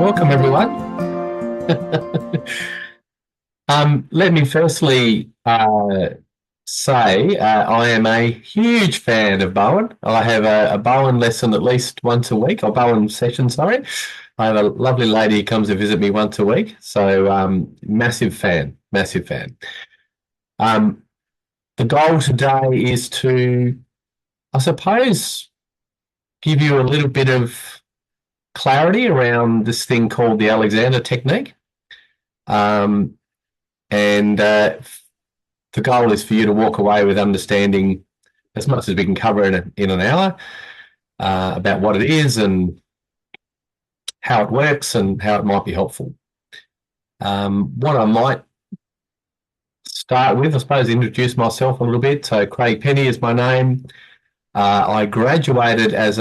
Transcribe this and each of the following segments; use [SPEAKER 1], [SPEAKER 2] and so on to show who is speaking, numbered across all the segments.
[SPEAKER 1] Welcome, everyone. Let me firstly say I am a huge fan of Bowen. I have a Bowen lesson at least once a week, or Bowen session, sorry. I have a lovely lady who comes to visit me once a week. So massive fan, massive fan. The goal today is to, I suppose, give you a little bit of clarity around this thing called the Alexander technique. And the goal is for you to walk away with understanding as much as we can cover in an hour about what it is and how it works and how it might be helpful. What I might start with, I suppose, introduce myself a little bit. So Craig Penney is my name. I graduated as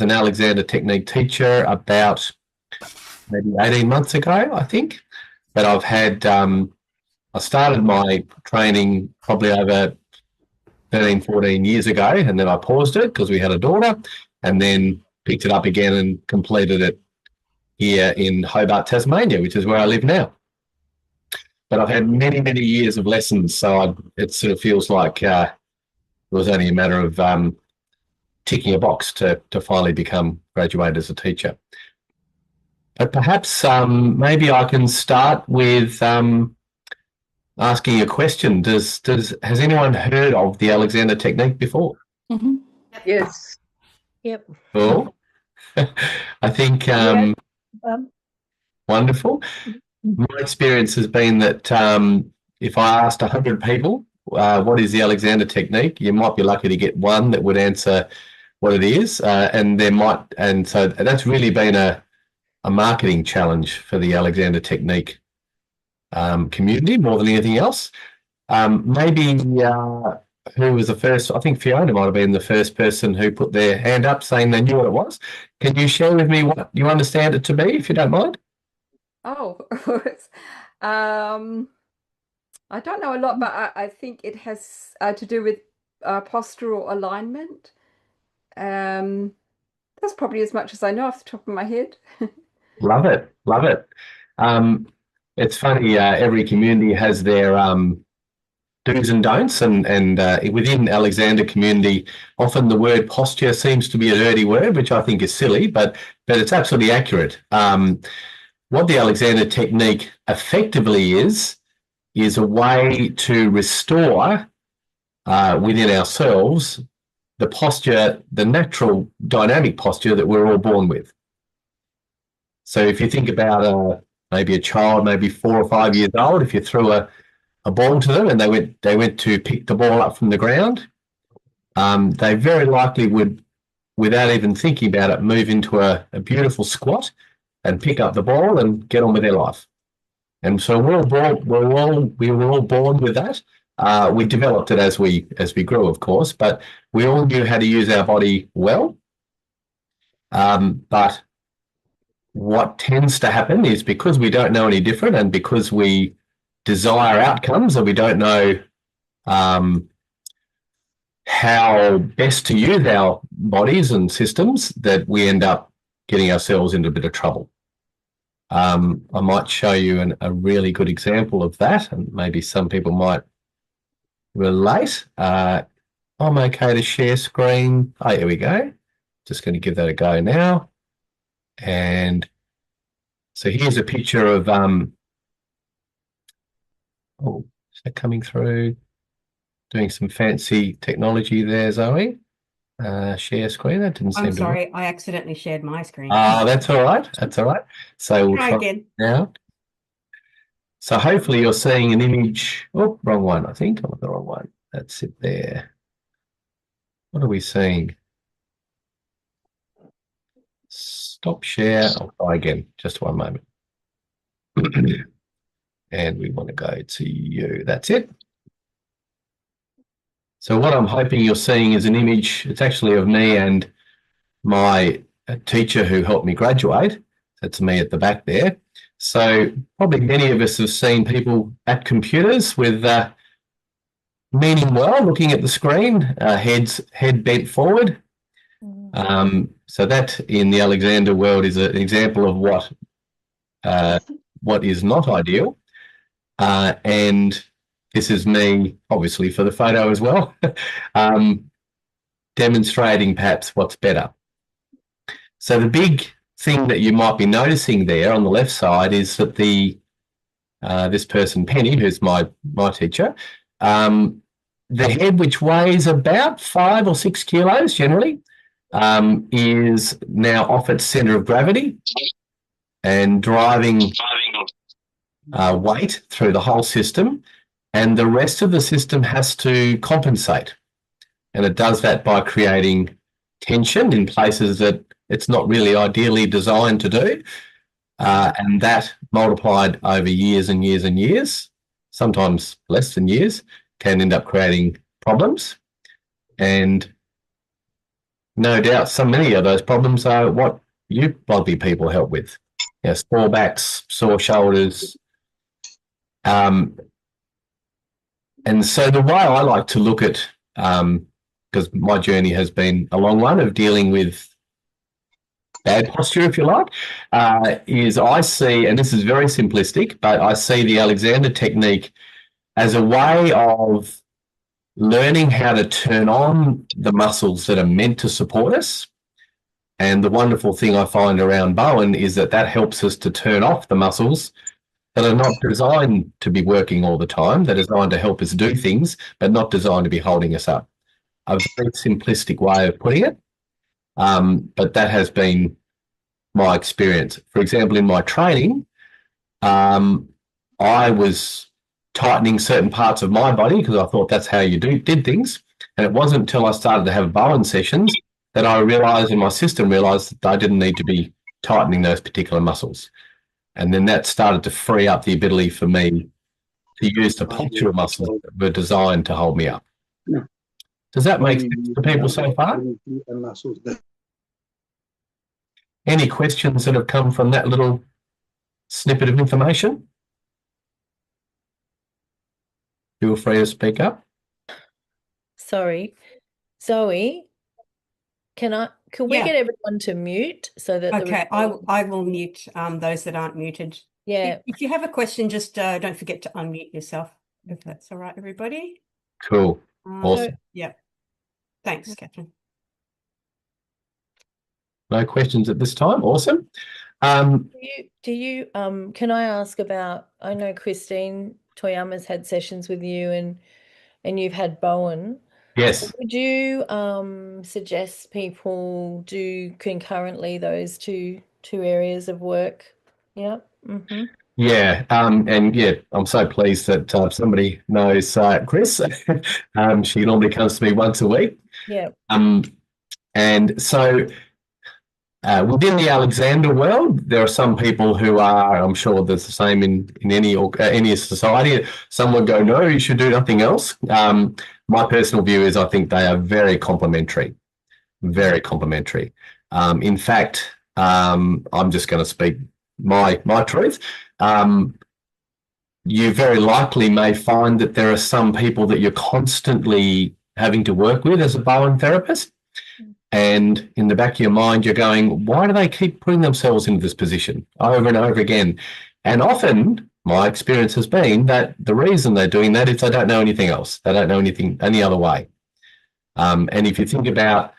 [SPEAKER 1] an Alexander technique teacher about maybe 18 months ago, I think. But I've had, I started my training probably over 13, 14 years ago, and then I paused it because we had a daughter, and then picked it up again and completed it here in Hobart, Tasmania, which is where I live now. But I've had many, many years of lessons, so it sort of feels like it was only a matter of ticking a box to finally become graduated as a teacher. But perhaps maybe I can start with asking a question. Has anyone heard of the Alexander technique before?
[SPEAKER 2] Mm-hmm.
[SPEAKER 3] Yes.
[SPEAKER 2] Yep.
[SPEAKER 1] Cool. I think wonderful. My experience has been that if I asked 100 people what is the Alexander technique, you might be lucky to get one that would answer what it is, and so that's really been a marketing challenge for the Alexander technique community more than anything else. Maybe who was the first? I think Fiona might have been the first person who put their hand up saying they knew what it was. Can you share with me what you understand it to be, if you don't mind?
[SPEAKER 2] Oh, I don't know a lot, but I think it has to do with postural alignment. That's probably as much as I know off the top of my head.
[SPEAKER 1] Love it, love it. It's funny, every community has their do's and don'ts, and within Alexander community, often the word posture seems to be a dirty word, which I think is silly, but it's absolutely accurate. What the Alexander technique effectively is a way to restore within ourselves the posture, the natural dynamic posture that we're all born with. So if you think about maybe a child, maybe 4 or 5 years old, if you threw a ball to them and they went to pick the ball up from the ground, they very likely would, without even thinking about it, move into a beautiful squat and pick up the ball and get on with their life. And so we were all born with that. We developed it as we grew, of course, but we all knew how to use our body well. But what tends to happen is, because we don't know any different and because we desire outcomes and we don't know how best to use our bodies and systems, that we end up getting ourselves into a bit of trouble. I might show you a really good example of that, and maybe some people might relate. I'm okay to share screen. Oh, here we go. Just going to give that a go now. And so here's a picture of, is that coming through? Doing some fancy technology there, Zoe. Share screen. That didn't seem to work.
[SPEAKER 3] I'm sorry, I accidentally shared my screen.
[SPEAKER 1] That's all right. That's all right. So we'll try
[SPEAKER 3] again
[SPEAKER 1] now. So hopefully you're seeing an image. Oh, wrong one, I think. I'm on the wrong one. That's it there. What are we seeing? Stop share. I'll try again. Just one moment. And we want to go to you. That's it. So what I'm hoping you're seeing is an image. It's actually of me and my teacher who helped me graduate. That's me at the back there. So probably many of us have seen people at computers with meaning well, looking at the screen, head bent forward. So that in the Alexander world is an example of what is not ideal. And this is me, obviously, for the photo as well, demonstrating perhaps what's better. So the big thing that you might be noticing there on the left side is that this person, Penny, who's my teacher, the head, which weighs about 5 or 6 kilos generally, is now off its centre of gravity and driving weight through the whole system, and the rest of the system has to compensate. And it does that by creating tension in places that it's not really ideally designed to do. And that multiplied over years and years and years, sometimes less than years, can end up creating problems. And no doubt many of those problems are what you rugby people help with. You know, sore backs, sore shoulders. And so the way I like to look at, because my journey has been a long one of dealing with bad posture, if you like, is I see, and this is very simplistic, but I see the Alexander technique as a way of learning how to turn on the muscles that are meant to support us. And the wonderful thing I find around Bowen is that helps us to turn off the muscles that are not designed to be working all the time. They're designed to help us do things, but not designed to be holding us up. A very simplistic way of putting it, but that has been my experience. For example, in my training, I was tightening certain parts of my body because I thought that's how you did things. And it wasn't until I started to have Bowen sessions that I realised, and my system realised, that I didn't need to be tightening those particular muscles. And then that started to free up the ability for me to use the postural muscles that were designed to hold me up. Does that make sense to people so far? Any questions that have come from that little snippet of information? Feel free to speak up.
[SPEAKER 4] Sorry, Zoe, can we get everyone to mute so that
[SPEAKER 3] okay, I will mute those that aren't muted.
[SPEAKER 4] Yeah.
[SPEAKER 3] If you have a question, just don't forget to unmute yourself, if that's all right, everybody.
[SPEAKER 1] Cool. Awesome.
[SPEAKER 3] Yeah. Thanks, Catherine.
[SPEAKER 1] No questions at this time. Awesome.
[SPEAKER 4] Do you can I ask about, I know Christine Toyama's had sessions with you and you've had Bowen.
[SPEAKER 1] Yes.
[SPEAKER 4] Would you suggest people do concurrently those two areas of work? Yeah. Mm-hmm.
[SPEAKER 1] Yeah. And yeah, I'm so pleased that somebody knows Chris. She normally comes to me once a week.
[SPEAKER 4] Yeah.
[SPEAKER 1] And so within the Alexander world, there are some people who are, I'm sure there's the same in any society. Some would go, no, you should do nothing else. My personal view is I think they are very complementary, very complementary. In fact, I'm just going to speak my truth. You very likely may find that there are some people that you're constantly having to work with as a Bowen therapist. And in the back of your mind, you're going, why do they keep putting themselves into this position over and over again? And often my experience has been that the reason they're doing that is they don't know anything else. They don't know anything any other way. And if you think about,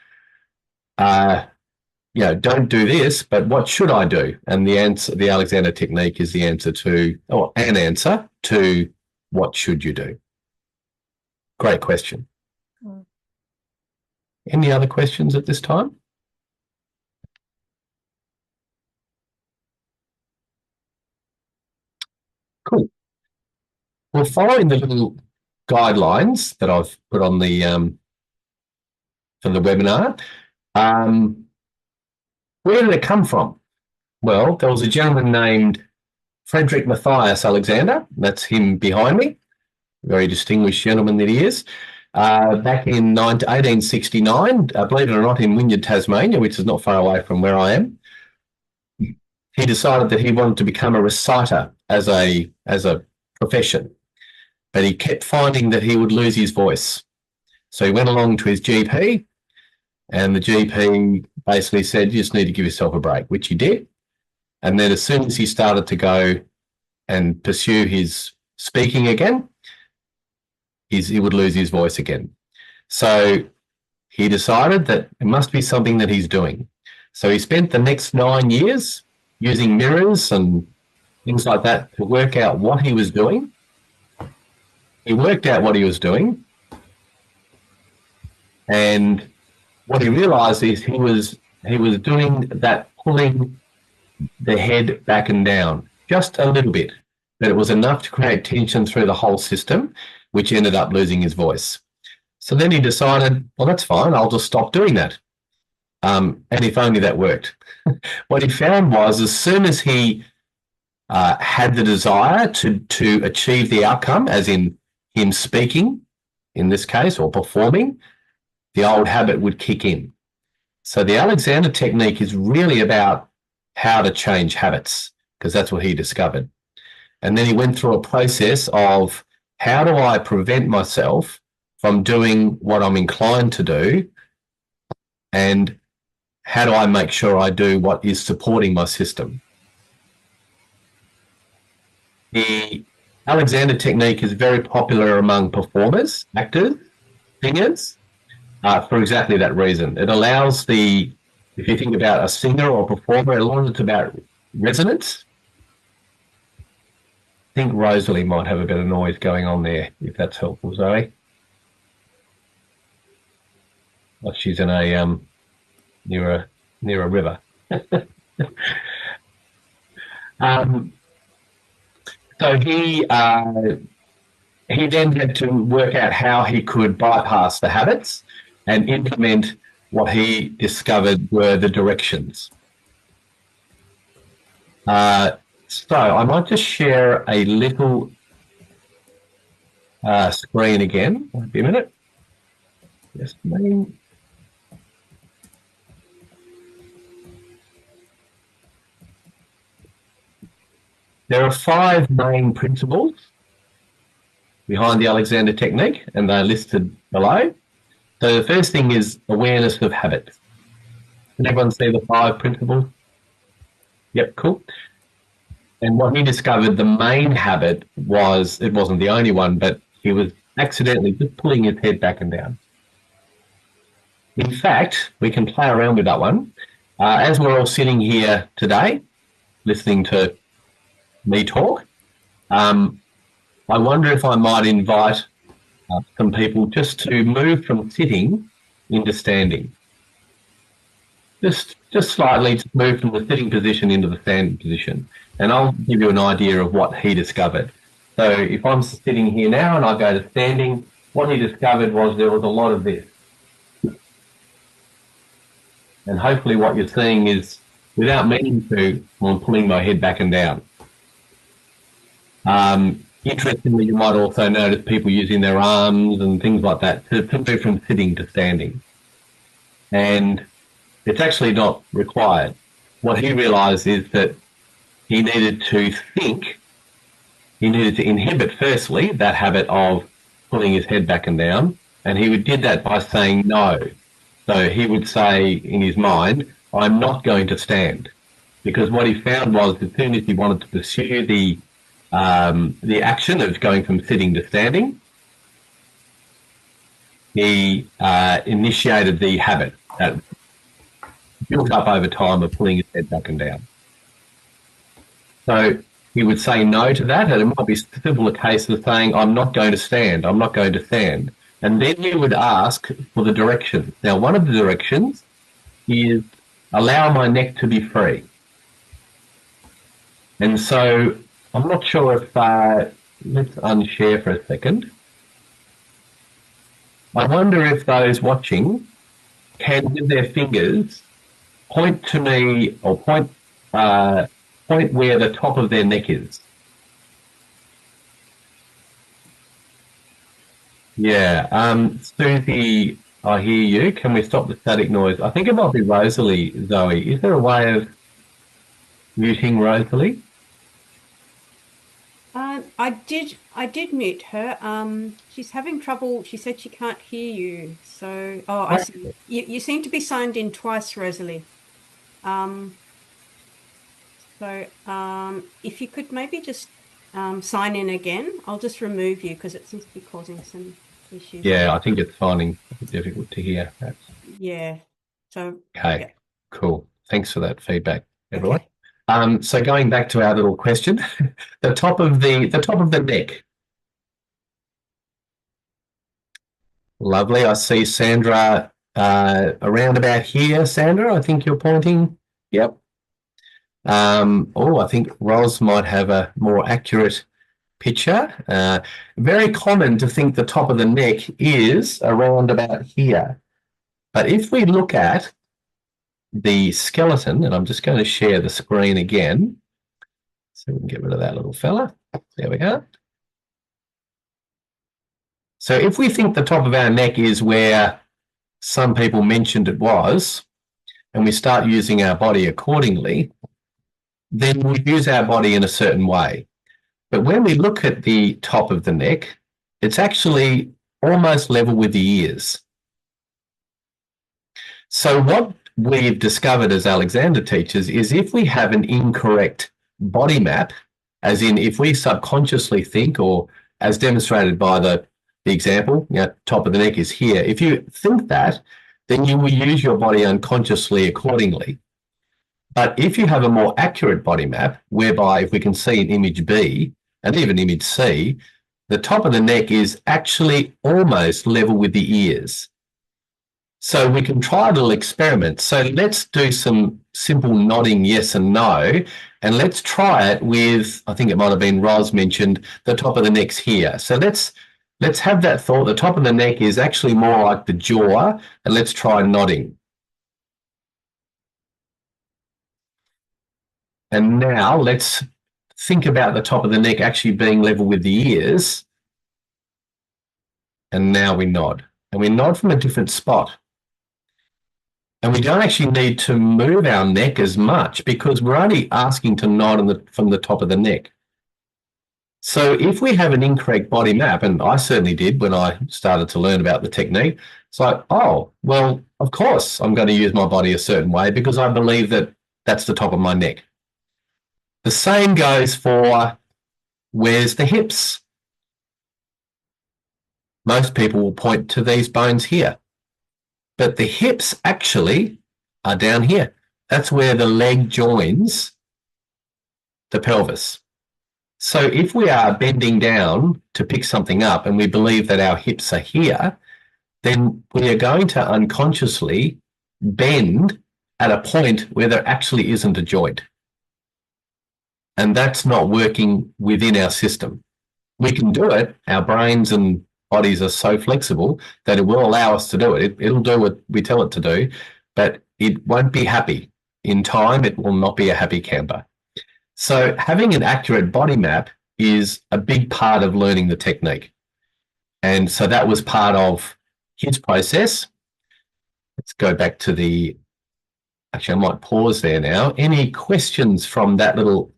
[SPEAKER 1] don't do this, but what should I do? And the answer, the Alexander technique is the answer to, or an answer to what should you do? Great question. Any other questions at this time? Cool. Well, following the little guidelines that I've put on the for the webinar, where did it come from? Well, there was a gentleman named Frederick Matthias Alexander. That's him behind me. Very distinguished gentleman that he is. Back in 1869, believe it or not, in Wynyard, Tasmania, which is not far away from where I am, he decided that he wanted to become a reciter as a profession, but he kept finding that he would lose his voice. So he went along to his GP And the GP basically said, you just need to give yourself a break, which he did. And then as soon as he started to go and pursue his speaking again, he would lose his voice again. So he decided that it must be something that he's doing. So he spent the next 9 years using mirrors and things like that to work out what he was doing. He worked out what he was doing. And what he realised is he was doing that, pulling the head back and down just a little bit, but it was enough to create tension through the whole system, which ended up losing his voice. So then he decided, well, that's fine, I'll just stop doing that. And if only that worked. What he found was, as soon as he had the desire to achieve the outcome, as in him speaking, in this case, or performing, the old habit would kick in. So the Alexander technique is really about how to change habits, because that's what he discovered. And then he went through a process of, how do I prevent myself from doing what I'm inclined to do, and how do I make sure I do what is supporting my system? The Alexander technique is very popular among performers, actors, singers, for exactly that reason. It allows if you think about a singer or performer, a lot of it's about resonance. I think Rosalie might have a bit of noise going on there, if that's helpful, Zoe. Like she's in a near a river. So he then had to work out how he could bypass the habits and implement what he discovered were the directions. So I might just share a little screen again. Won't be a minute. Yes, ma'am. There are 5 main principles behind the Alexander technique, and they're listed below. So the first thing is awareness of habit. Can everyone see the 5 principles? Yep, cool. And what he discovered, the main habit was, it wasn't the only one, but he was accidentally just pulling his head back and down. In fact, we can play around with that one. As we're all sitting here today, listening to me talk, I wonder if I might invite some people just to move from sitting into standing. Just slightly, to move from the sitting position into the standing position. And I'll give you an idea of what he discovered. So if I'm sitting here now and I go to standing, what he discovered was there was a lot of this. And hopefully what you're seeing is, without meaning to, I'm pulling my head back and down. Interestingly, you might also notice people using their arms and things like that to move from sitting to standing. And it's actually not required. What he realised is that he needed to think, he needed to inhibit, firstly, that habit of pulling his head back and down, and he did that by saying no. So he would say in his mind, I'm not going to stand. Because what he found was, as soon as he wanted to pursue the action of going from sitting to standing, he initiated the habit that built up over time of pulling his head back and down. So he would say no to that, and it might be simple a case of saying, I'm not going to stand, I'm not going to stand. And then he would ask for the directions. Now, one of the directions is allow my neck to be free. And so I'm not sure if, let's unshare for a second. I wonder if those watching can, with their fingers, point to me, or point where the top of their neck is. Yeah, Susie, I hear you. Can we stop the static noise? I think it might be Rosalie, Zoe. Is there a way of muting Rosalie?
[SPEAKER 3] I did mute her. she's having trouble. She said she can't hear you. So, oh, I see. You seem to be signed in twice, Rosalie. If you could maybe just sign in again, I'll just remove you because it seems to be causing some issues.
[SPEAKER 1] Yeah, I think it's finding it difficult to hear. Perhaps.
[SPEAKER 3] Yeah. So,
[SPEAKER 1] Okay,
[SPEAKER 3] yeah.
[SPEAKER 1] cool. Thanks for that feedback, everyone.
[SPEAKER 3] Okay.
[SPEAKER 1] So going back to our little question, the top of the neck. Lovely. I see Sandra around about here. Sandra, I think you're pointing. Yep. I think Ros might have a more accurate picture. Very common to think the top of the neck is around about here. But if we look at the skeleton, and I'm just going to share the screen again, so we can get rid of that little fella. There we go. So if we think the top of our neck is where some people mentioned it was, and we start using our body accordingly, then we use our body in a certain way. But when we look at the top of the neck, it's actually almost level with the ears. So what we've discovered as Alexander teachers is if we have an incorrect body map, as in if we subconsciously think, or as demonstrated by the example, top of the neck is here. If you think that, then you will use your body unconsciously accordingly. But if you have a more accurate body map, whereby if we can see in image B and even image C, the top of the neck is actually almost level with the ears. So we can try a little experiment. So let's do some simple nodding yes and no, and let's try it with, I think it might have been Ros mentioned, the top of the neck's here. So let's have that thought. The top of the neck is actually more like the jaw, and let's try nodding. And now let's think about the top of the neck actually being level with the ears. And now we nod. And we nod from a different spot. And we don't actually need to move our neck as much because we're only asking to nod from the top of the neck. So if we have an incorrect body map, and I certainly did when I started to learn about the technique, it's like, oh, well, of course I'm going to use my body a certain way because I believe that that's the top of my neck. The same goes for where's the hips. Most people will point to these bones here, but the hips actually are down here. That's where the leg joins the pelvis. So if we are bending down to pick something up and we believe that our hips are here, then we are going to unconsciously bend at a point where there actually isn't a joint. And that's not working within our system. We can do it. Our brains and bodies are so flexible that it will allow us to do it. It'll do what we tell it to do, but it won't be happy. In time, it will not be a happy camper. So having an accurate body map is a big part of learning the technique. And so that was part of his process. Let's go back to actually, I might pause there now. Any questions from that little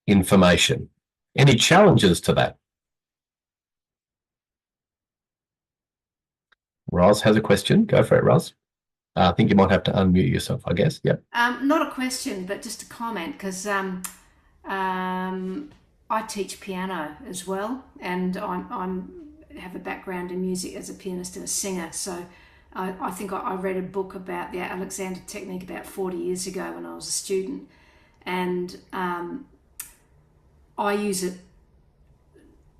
[SPEAKER 1] information? Any challenges to that? Ros has a question. Go for it, Ros. I think you might have to unmute yourself, I guess. Yep.
[SPEAKER 5] Not a question, but just a comment, because I teach piano as well, and I have a background in music as a pianist and a singer. So I think I read a book about the Alexander technique about 40 years ago when I was a student, and I use it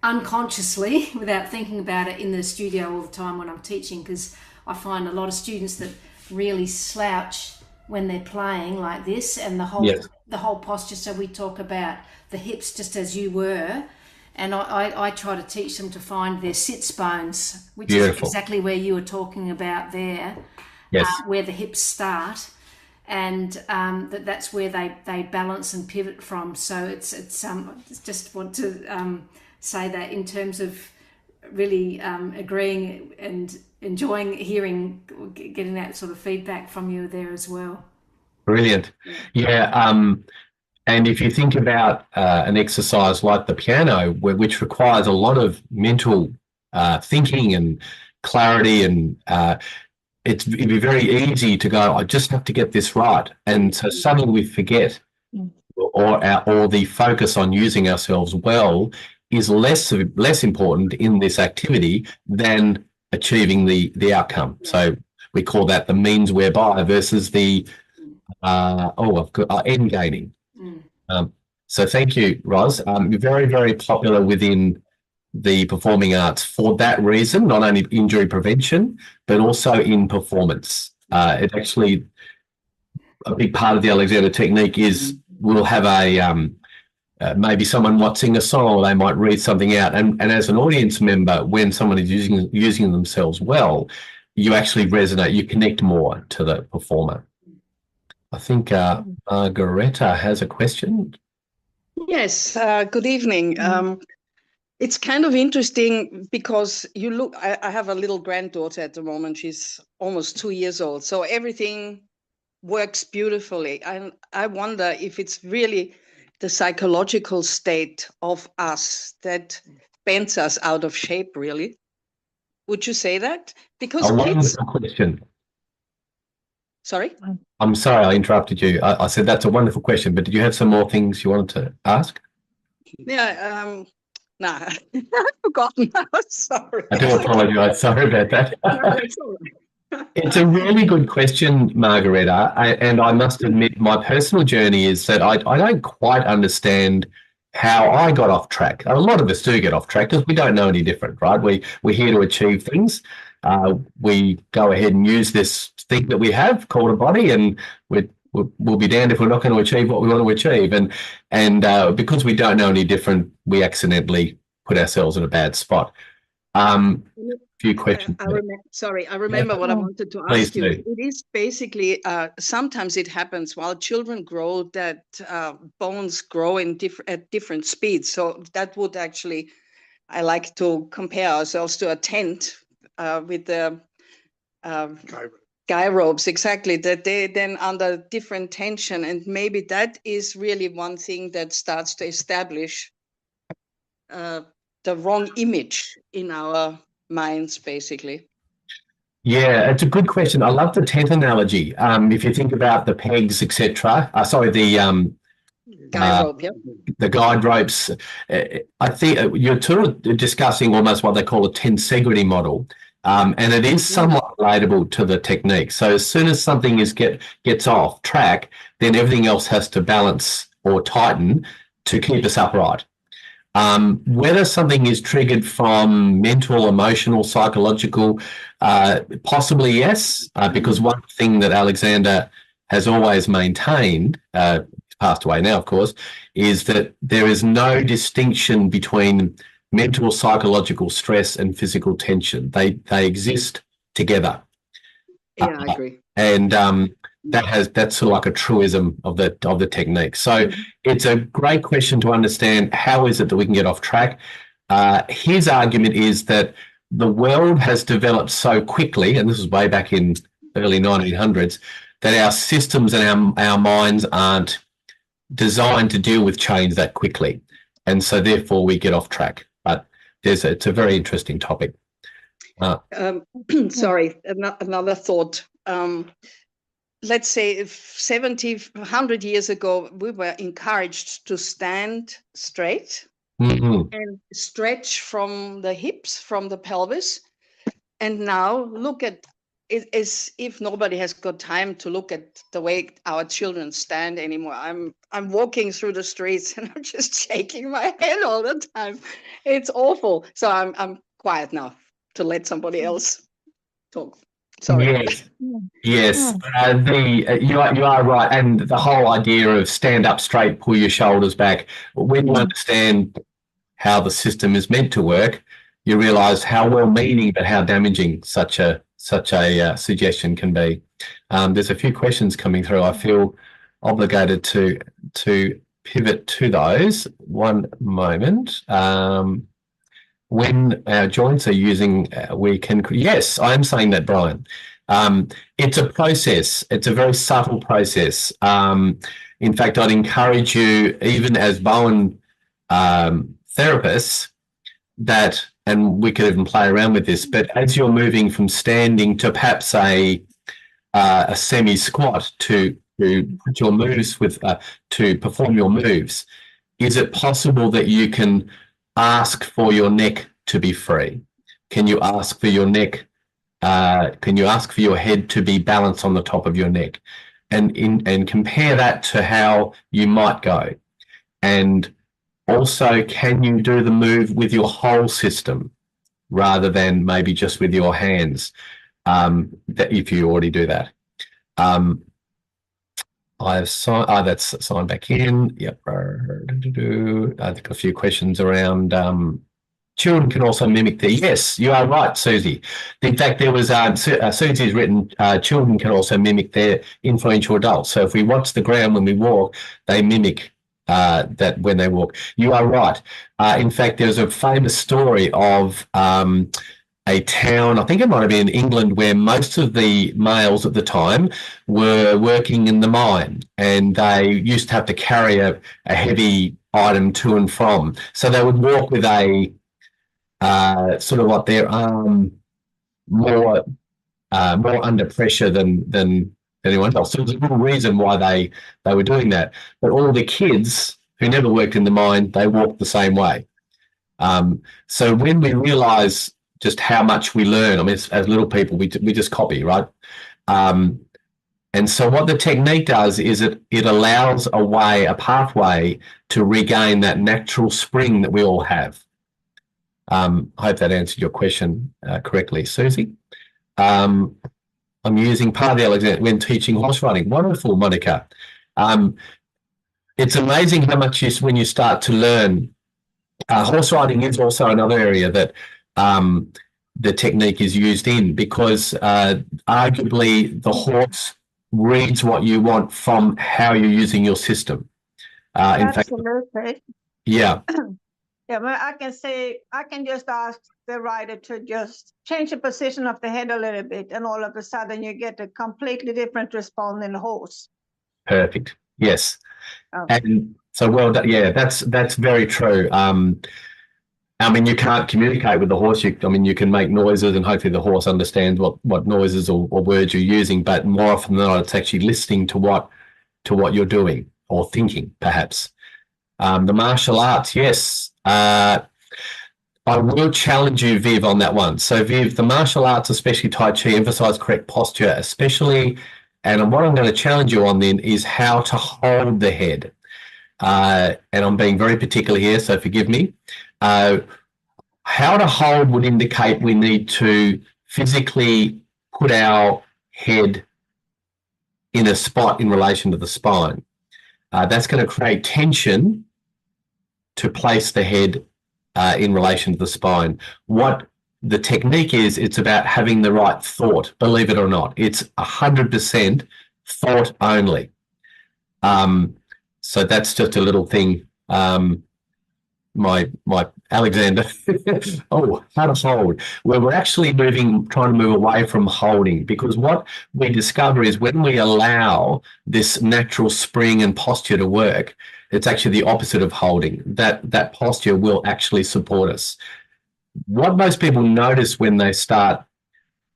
[SPEAKER 5] unconsciously without thinking about it in the studio all the time when I'm teaching, because I find a lot of students that really slouch when they're playing like this, and the whole posture. So we talk about the hips just as you were, and I try to teach them to find their sits bones, which is exactly where you were talking about there.
[SPEAKER 1] Yes.
[SPEAKER 5] Where the hips start, and that's where they balance and pivot from. So it's just want to say that in terms of really agreeing and enjoying getting that sort of feedback from you there as well.
[SPEAKER 1] Brilliant. Yeah. And if you think about an exercise like the piano, which requires a lot of mental thinking and clarity, and it'd be very easy to go, I just have to get this right. And so suddenly we forget, or the focus on using ourselves well is less important in this activity than achieving the outcome. So we call that the means whereby versus the end gaining. So thank you, Roz. You're very, very popular within the performing arts for that reason, not only injury prevention, but also in performance. It actually, a big part of the Alexander technique is we'll have maybe someone might sing a song, or they might read something out. And as an audience member, when someone is using themselves well, you actually resonate, you connect more to the performer. I think Margareta has a question.
[SPEAKER 6] Yes, good evening. It's kind of interesting because you look, I have a little granddaughter at the moment. She's almost 2 years old. So everything works beautifully. And I wonder if it's really the psychological state of us that bends us out of shape, really. Would you say that? Because
[SPEAKER 1] A
[SPEAKER 6] kids...
[SPEAKER 1] wonderful question.
[SPEAKER 6] Sorry?
[SPEAKER 1] I'm sorry I interrupted you. I said that's a wonderful question, but did you have some more things you wanted to ask?
[SPEAKER 6] Yeah, nah, I've forgotten now. Sorry.
[SPEAKER 1] I do apologise. Sorry about that.
[SPEAKER 6] No, it's all right.
[SPEAKER 1] It's a really good question, Margareta, and I must admit my personal journey is that I don't quite understand how I got off track. A lot of us do get off track because we don't know any different, right? We're here to achieve things. We go ahead and use this thing that we have called a body, and we'll be damned if we're not going to achieve what we want to achieve. And because we don't know any different, we accidentally put ourselves in a bad spot. Few questions.
[SPEAKER 6] I remember what I wanted to
[SPEAKER 1] Please
[SPEAKER 6] ask you.
[SPEAKER 1] do.
[SPEAKER 6] It is basically, sometimes it happens while children grow that bones grow at different speeds. So that would actually, I like to compare ourselves to a tent with the guy ropes, exactly, that they then under different tension. And maybe that is really one thing that starts to establish the wrong image in our minds, basically.
[SPEAKER 1] Yeah, it's a good question. I love the tent analogy. If you think about the pegs, etc. The
[SPEAKER 6] Guy rope, yeah.
[SPEAKER 1] the guide ropes. I think you're sort of discussing almost what they call a tensegrity model, and it is somewhat relatable to the technique. So as soon as something gets off track, then everything else has to balance or tighten to keep us upright. Whether something is triggered from mental, emotional, psychological, possibly yes, because one thing that Alexander has always maintained, passed away now, of course, is that there is no distinction between mental, psychological stress and physical tension. They exist together.
[SPEAKER 6] Yeah, I agree.
[SPEAKER 1] And that's sort of like a truism of the technique. So it's a great question to understand how is it that we can get off track. His argument is that the world has developed so quickly, and this was way back in early 1900s, that our systems and our minds aren't designed to deal with change that quickly, and so therefore we get off track. But it's a very interesting topic.
[SPEAKER 6] Sorry, another thought. Let's say if 70, 100 years ago, we were encouraged to stand straight and stretch from the hips, from the pelvis. And now look at it as if nobody has got time to look at the way our children stand anymore. I'm walking through the streets and I'm just shaking my head all the time. It's awful. So I'm quiet now to let somebody else talk. Sorry.
[SPEAKER 1] Yes. You are right, and the whole idea of stand up straight, pull your shoulders back. When you understand how the system is meant to work, you realise how well-meaning but how damaging such a suggestion can be. There's a few questions coming through. I feel obligated to pivot to those. One moment. When our joints are using, we can... Yes, I'm saying that, Brian. It's a process. It's a very subtle process. In fact, I'd encourage you, even as Bowen therapists, that and we could even play around with this, but as you're moving from standing to perhaps a semi-squat to put your moves with, to perform your moves, is it possible that you can ask for your neck to be free? Can you ask for your neck? Can you ask for your head to be balanced on the top of your neck? And compare that to how you might go. And also, can you do the move with your whole system rather than maybe just with your hands, that if you already do that? I've signed, that's signed back in. Yep. I think a few questions around children can also mimic their, yes, you are right, Susie. In fact, there was, Susie's written, children can also mimic their influential adults. So if we watch the ground when we walk, they mimic that when they walk. You are right. In fact, there's a famous story of a town, I think it might have been in England, where most of the males at the time were working in the mine, and they used to have to carry a heavy item to and from. So they would walk with a sort of like their arm more under pressure than anyone else. So there's a good reason why they were doing that. But all the kids who never worked in the mine, they walked the same way. So when we realise just how much we learn, I mean, as little people, we just copy, right? And so what the technique does is it allows a pathway to regain that natural spring that we all have. I hope that answered your question correctly, Susie. I'm using part of the Alexander when teaching horse riding. Wonderful, Monica. It's amazing how much when you start to learn. Horse riding is also another area that the technique is used in, because arguably the horse reads what you want from how you're using your system. In fact, yeah.
[SPEAKER 7] Yeah, but I can just ask the rider to just change the position of the head a little bit, and all of a sudden you get a completely different response in the horse.
[SPEAKER 1] Perfect. Yes.
[SPEAKER 7] Okay.
[SPEAKER 1] And so, well, yeah, that's very true. I mean, you can't communicate with the horse. You can make noises, and hopefully the horse understands what noises or words you're using. But more often than not, it's actually listening to what you're doing or thinking, perhaps. The martial arts, yes. I will challenge you, Viv, on that one. So, Viv, the martial arts, especially Tai Chi, emphasize correct posture, especially, and what I'm going to challenge you on then is how to hold the head. And I'm being very particular here, so forgive me. How to hold would indicate we need to physically put our head in a spot in relation to the spine. That's going to create tension to place the head in relation to the spine. What the technique is, it's about having the right thought, believe it or not. It's 100% thought only. So that's just a little thing. My Alexander, oh, how to hold. Well, we're actually trying to move away from holding, because what we discover is when we allow this natural spring and posture to work, it's actually the opposite of holding. That posture will actually support us. What most people notice when they start,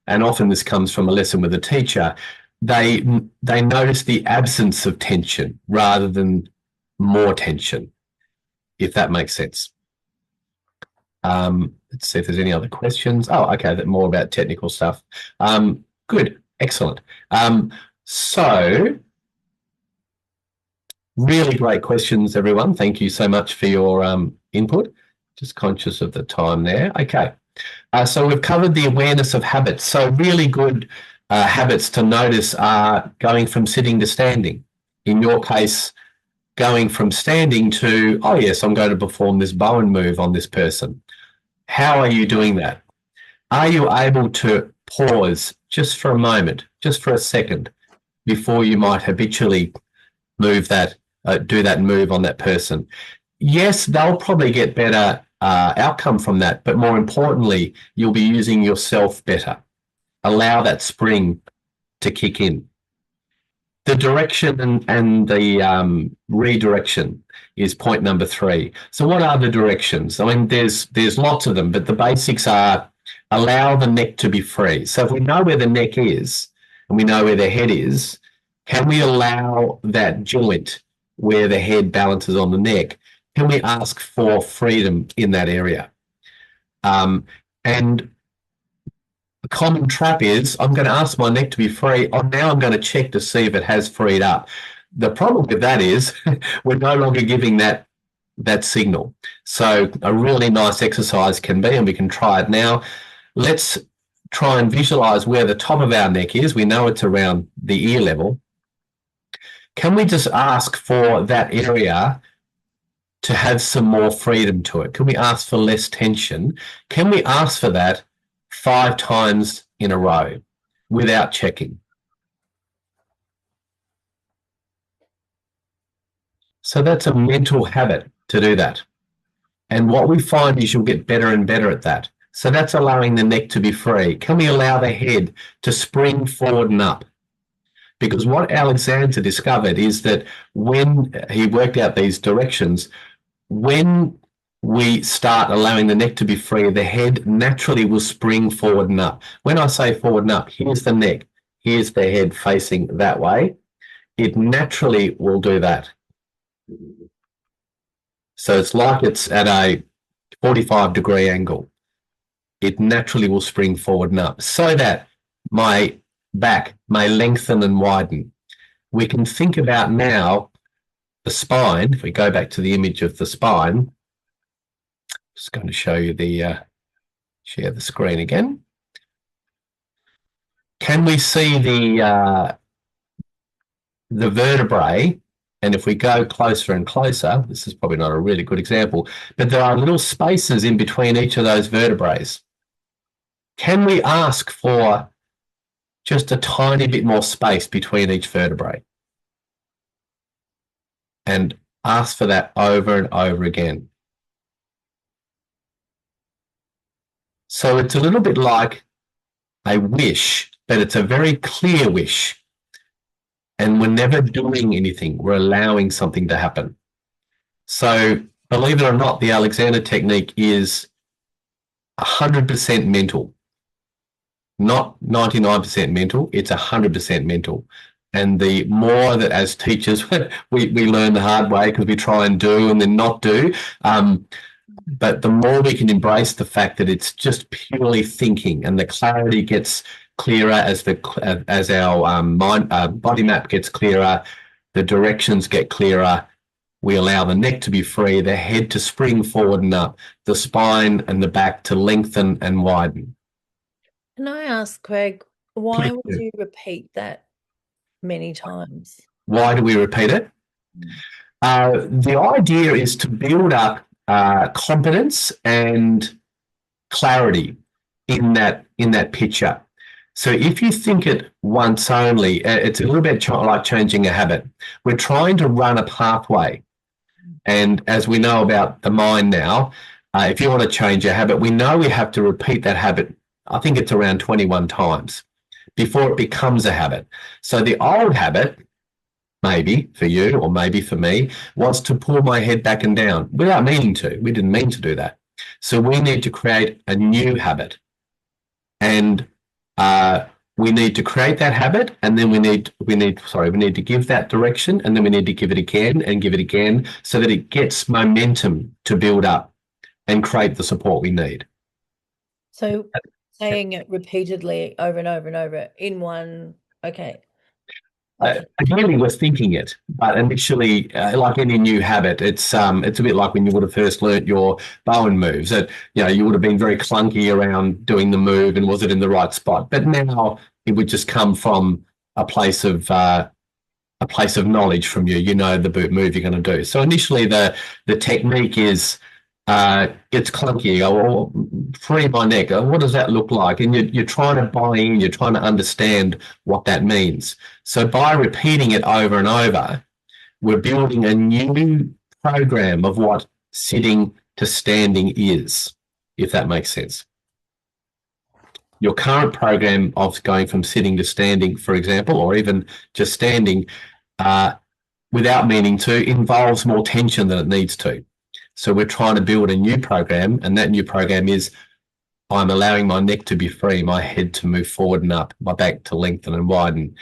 [SPEAKER 1] and often this comes from a lesson with a teacher, they notice the absence of tension rather than more tension, if that makes sense. Let's see if there's any other questions. Oh, okay, that more about technical stuff. Good, excellent. So, really great questions, everyone. Thank you so much for your input. Just conscious of the time there. Okay, so we've covered the awareness of habits. So really good habits to notice are going from sitting to standing. In your case, going from standing to, oh yes, I'm going to perform this Bowen move on this person. How are you doing that? Are you able to pause just for a moment, just for a second, before you might habitually move that, do that move on that person? Yes, they'll probably get better outcome from that, but more importantly, you'll be using yourself better. Allow that spring to kick in. the direction and the redirection is point number 3. So what are the directions? I mean, there's lots of them, but the basics are allow the neck to be free. So if we know where the neck is and we know where the head is, can we allow that joint where the head balances on the neck, can we ask for freedom in that area? And a common trap is I'm going to ask my neck to be free. Now I'm going to check to see if it has freed up. The problem with that is we're no longer giving that signal. So a really nice exercise can be, and we can try it now. Let's try and visualize where the top of our neck is. We know it's around the ear level. Can we just ask for that area to have some more freedom to it? Can we ask for less tension? Can we ask for that 5 times in a row without checking? So that's a mental habit to do that. And what we find is you'll get better and better at that. So that's allowing the neck to be free. Can we allow the head to spring forward and up? Because what Alexander discovered is that when he worked out these directions, when we start allowing the neck to be free, the head naturally will spring forward and up. When I say forward and up, here's the neck, here's the head facing that way. It naturally will do that. So it's like it's at a 45-degree angle. It naturally will spring forward and up so that my back may lengthen and widen. We can think about now the spine. If we go back to the image of the spine, just going to show you share the screen again. Can we see the vertebrae? And if we go closer and closer, this is probably not a really good example, but there are little spaces in between each of those vertebrae. Can we ask for just a tiny bit more space between each vertebrae? And ask for that over and over again. So it's a little bit like a wish, but it's a very clear wish. And we're never doing anything. We're allowing something to happen. So believe it or not, the Alexander technique is 100% mental. Not 99% mental, it's 100% mental. And the more that as teachers, we learn the hard way because we try and do and then not do. But the more we can embrace the fact that it's just purely thinking, and the clarity gets clearer as our body map gets clearer, the directions get clearer. We allow the neck to be free, the head to spring forward and up, the spine and the back to lengthen and widen.
[SPEAKER 4] Can I ask, Craig, why would you repeat that many times?
[SPEAKER 1] Why do we repeat it? The idea is to build up confidence and clarity in that picture. So if you think it once only, it's a little bit like changing a habit. We're trying to run a pathway. And as we know about the mind now, if you want to change a habit, we know we have to repeat that habit. I think it's around 21 times before it becomes a habit. So the old habit, maybe for you or maybe for me, was to pull my head back and down without meaning to. We didn't mean to do that. So we need to create a new habit. And we need to create that habit, and then we need to give that direction, and then we need to give it again and give it again so that it gets momentum to build up and create the support we need.
[SPEAKER 4] So saying it repeatedly over and over and over in one, okay.
[SPEAKER 1] Ideally, we're thinking it, but initially, like any new habit, it's a bit like when you would have first learnt your Bowen moves. That you would have been very clunky around doing the move, and was it in the right spot? But now it would just come from a place of knowledge from you. You know the move you're going to do. So initially, the technique is it's clunky. Oh, free my neck. Oh, what does that look like? And you're trying to buy in. You're trying to understand what that means. So by repeating it over and over, we're building a new program of what sitting to standing is, if that makes sense. your current program of going from sitting to standing, for example, or even just standing, without meaning to, involves more tension than it needs to. So we're trying to build a new program, and that new program is I'm allowing my neck to be free, my head to move forward and up, my back to lengthen and widen.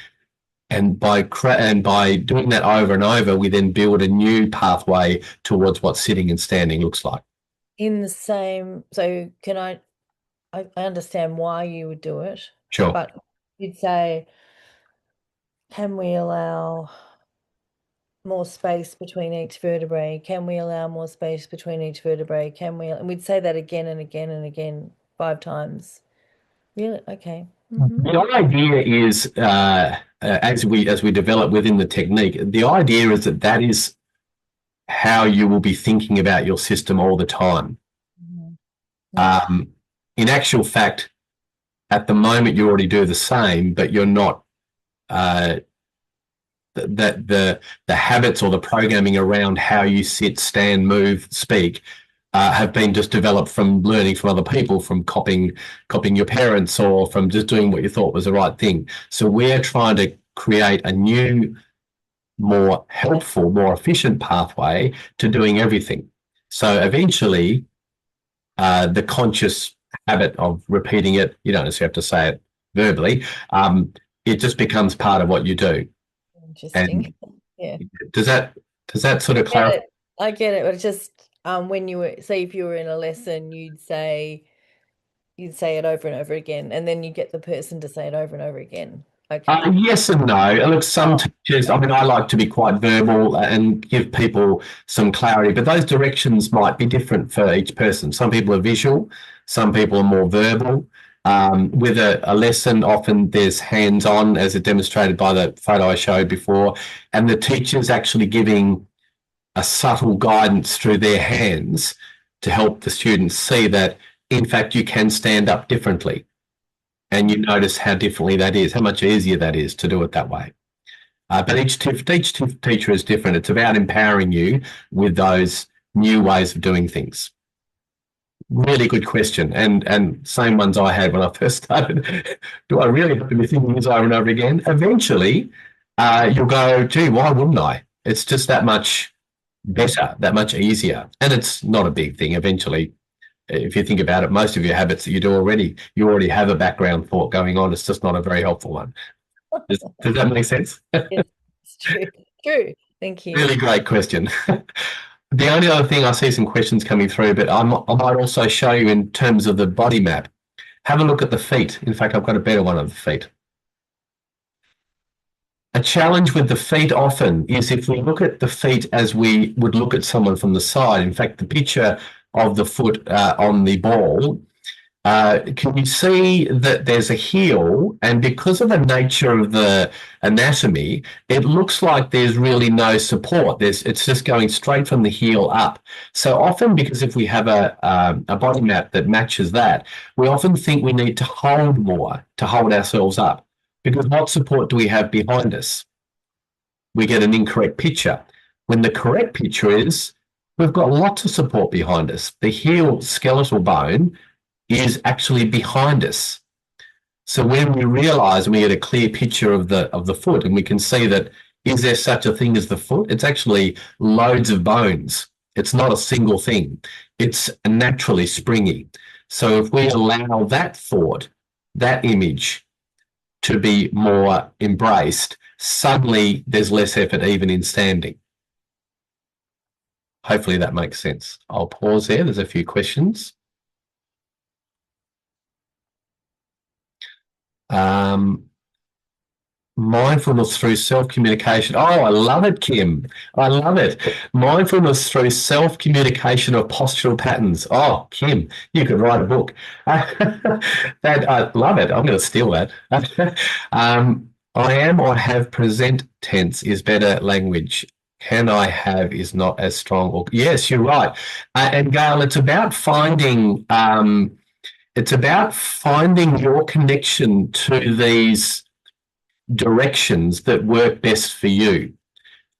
[SPEAKER 1] And by doing that over and over, we then build a new pathway towards what sitting and standing looks like.
[SPEAKER 4] In the same, so can I understand why you would do it.
[SPEAKER 1] Sure.
[SPEAKER 4] But you'd say, can we allow more space between each vertebrae? Can we allow more space between each vertebrae? And we'd say that again and again and again 5 times. Really? Okay. Mm-hmm.
[SPEAKER 1] The idea is, as we develop within the technique, the idea is that is how you will be thinking about your system all the time. Mm-hmm. In actual fact, at the moment you already do the same, but you're not. That the habits or the programming around how you sit, stand, move, speak have been just developed from learning from other people, from copying your parents, or from just doing what you thought was the right thing. So we're trying to create a new, more helpful, more efficient pathway to doing everything. So eventually, the conscious habit of repeating it, you don't necessarily have to say it verbally, it just becomes part of what you do.
[SPEAKER 4] Interesting.
[SPEAKER 1] And
[SPEAKER 4] yeah.
[SPEAKER 1] Does that sort of clarify?
[SPEAKER 4] I get it. But it's just when you were, say, if you were in a lesson, you'd say it over and over again, and then you get the person to say it over and over again. Okay.
[SPEAKER 1] Yes and no. Look, some teachers, I mean, I like to be quite verbal and give people some clarity, but those directions might be different for each person. Some people are visual, some people are more verbal. With a lesson, often there's hands-on, as demonstrated by the photo I showed before, and the teacher's actually giving a subtle guidance through their hands to help the students see that, in fact, you can stand up differently. And you notice how differently that is, how much easier that is to do it that way. But each teacher is different. It's about empowering you with those new ways of doing things. Really good question, and same ones I had when I first started. Do I really have to be thinking this over and over again? Eventually, you'll go, gee, why wouldn't I? It's just that much better, that much easier. And it's not a big thing. Eventually, if you think about it, most of your habits that you do already, you already have a background thought going on. It's just not a very helpful one. Does that make sense?
[SPEAKER 4] Yes, it's true. True. Thank you.
[SPEAKER 1] Really great question. The only other thing, I see some questions coming through, but I might also show you in terms of the body map. Have a look at the feet. In fact, I've got a better one of the feet. A challenge with the feet often is if we look at the feet as we would look at someone from the side. In fact, the picture of the foot on the ball, can you see that there's a heel, and because of the nature of the anatomy, it looks like there's really no support. It's just going straight from the heel up. So often, because if we have a body map that matches that, we often think we need to hold more to hold ourselves up, because what support do we have behind us? We get an incorrect picture, when the correct picture is we've got lots of support behind us. The heel skeletal bone is actually behind us. So when we realise and we get a clear picture of the foot, and we can see that, is there such a thing as the foot? It's actually loads of bones. It's not a single thing. It's naturally springy. So if we allow that thought, that image, to be more embraced, suddenly there's less effort even in standing. Hopefully that makes sense. I'll pause there. There's a few questions. Mindfulness through self-communication. Oh, I love it, Kim. I love it. Mindfulness through self-communication of postural patterns. Oh, Kim, you could write a book. I love it. I'm going to steal that. I am or have present tense is better language. Can I have is not as strong. Or, yes, you're right. And Gail, it's about finding your connection to these directions that work best for you.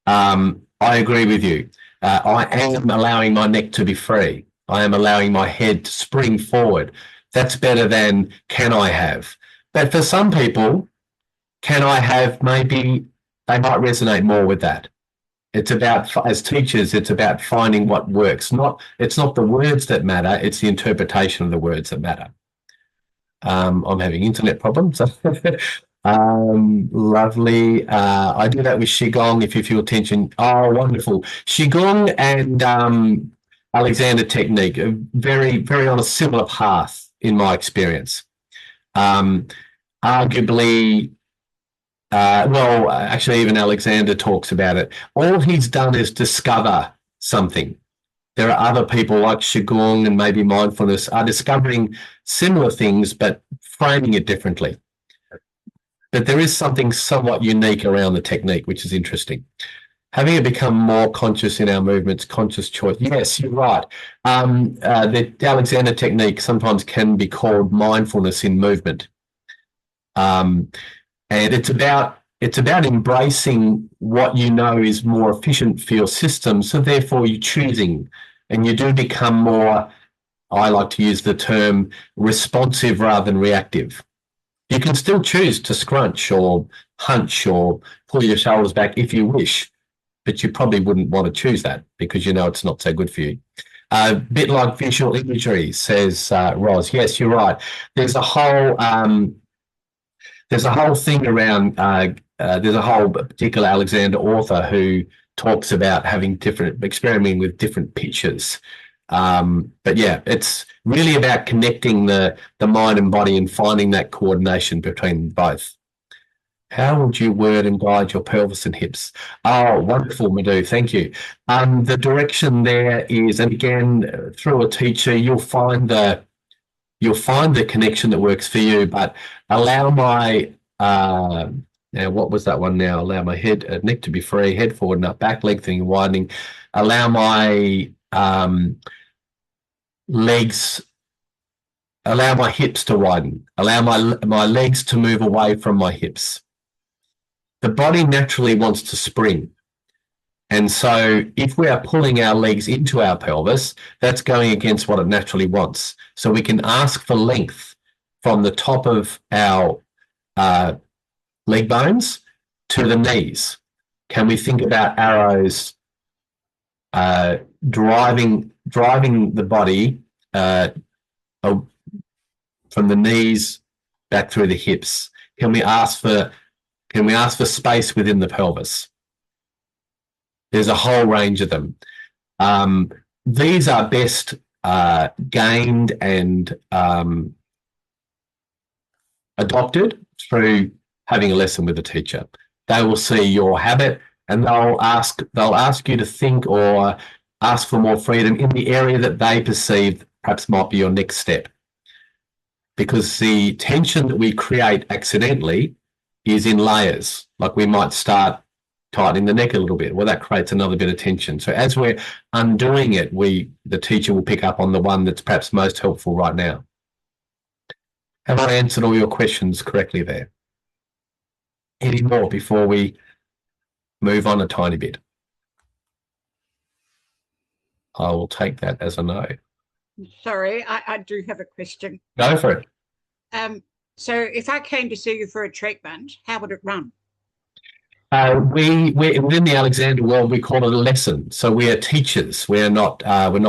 [SPEAKER 1] I agree with you. I am allowing my neck to be free. I am allowing my head to spring forward. That's better than can I have. But for some people, can I have, maybe they might resonate more with that. It's about, as teachers, it's about finding what works. It's not the words that matter, it's the interpretation of the words that matter. I'm having internet problems. Lovely. I do that with Qigong if you feel tension. Oh, wonderful. Qigong and Alexander technique are very, very on a similar path in my experience. Arguably, well, actually, even Alexander talks about it. All he's done is discover something. There are other people like Qigong and maybe mindfulness are discovering similar things, but framing it differently. But there is something somewhat unique around the technique, which is interesting. Having it become more conscious in our movements, conscious choice. Yes, you're right. The Alexander technique sometimes can be called mindfulness in movement. And it's about embracing what you know is more efficient for your system. So therefore you're choosing, and you do become more, I like to use the term, responsive rather than reactive. You can still choose to scrunch or hunch or pull your shoulders back if you wish, but you probably wouldn't want to choose that because you know it's not so good for you. A bit like visual imagery, says Roz. Yes, you're right. There's a whole thing around, there's a whole particular Alexander author who talks about experimenting with different pictures. But yeah, it's really about connecting the mind and body and finding that coordination between both. How would you word and guide your pelvis and hips? Oh, wonderful, Madhu. Thank you. The direction there is, and again, through a teacher, you'll find the connection that works for you, but allow my, now what was that one now? Allow my neck to be free, head forward and up, back lengthening and widening. Allow my legs, allow my hips to widen. Allow my legs to move away from my hips. The body naturally wants to spring. And so if we are pulling our legs into our pelvis, that's going against what it naturally wants. So we can ask for length from the top of our leg bones to the knees. Can we think about arrows driving the body from the knees back through the hips? Can we ask for space within the pelvis? There's a whole range of them. These are best gained and adopted through having a lesson with a teacher. They will see your habit and they'll ask you to think or ask for more freedom in the area that they perceive perhaps might be your next step. Because the tension that we create accidentally is in layers. Like we might start tightening the neck a little bit. Well, that creates another bit of tension. So as we're undoing it, the teacher will pick up on the one that's perhaps most helpful right now. Have I answered all your questions correctly there? Any more before we move on a tiny bit? I will take that as a no.
[SPEAKER 8] Sorry, I do have a question.
[SPEAKER 1] Go for it.
[SPEAKER 8] So if I came to see you for a treatment, how would it run?
[SPEAKER 1] We're within the Alexander world, we call it a lesson. So we are teachers. We're not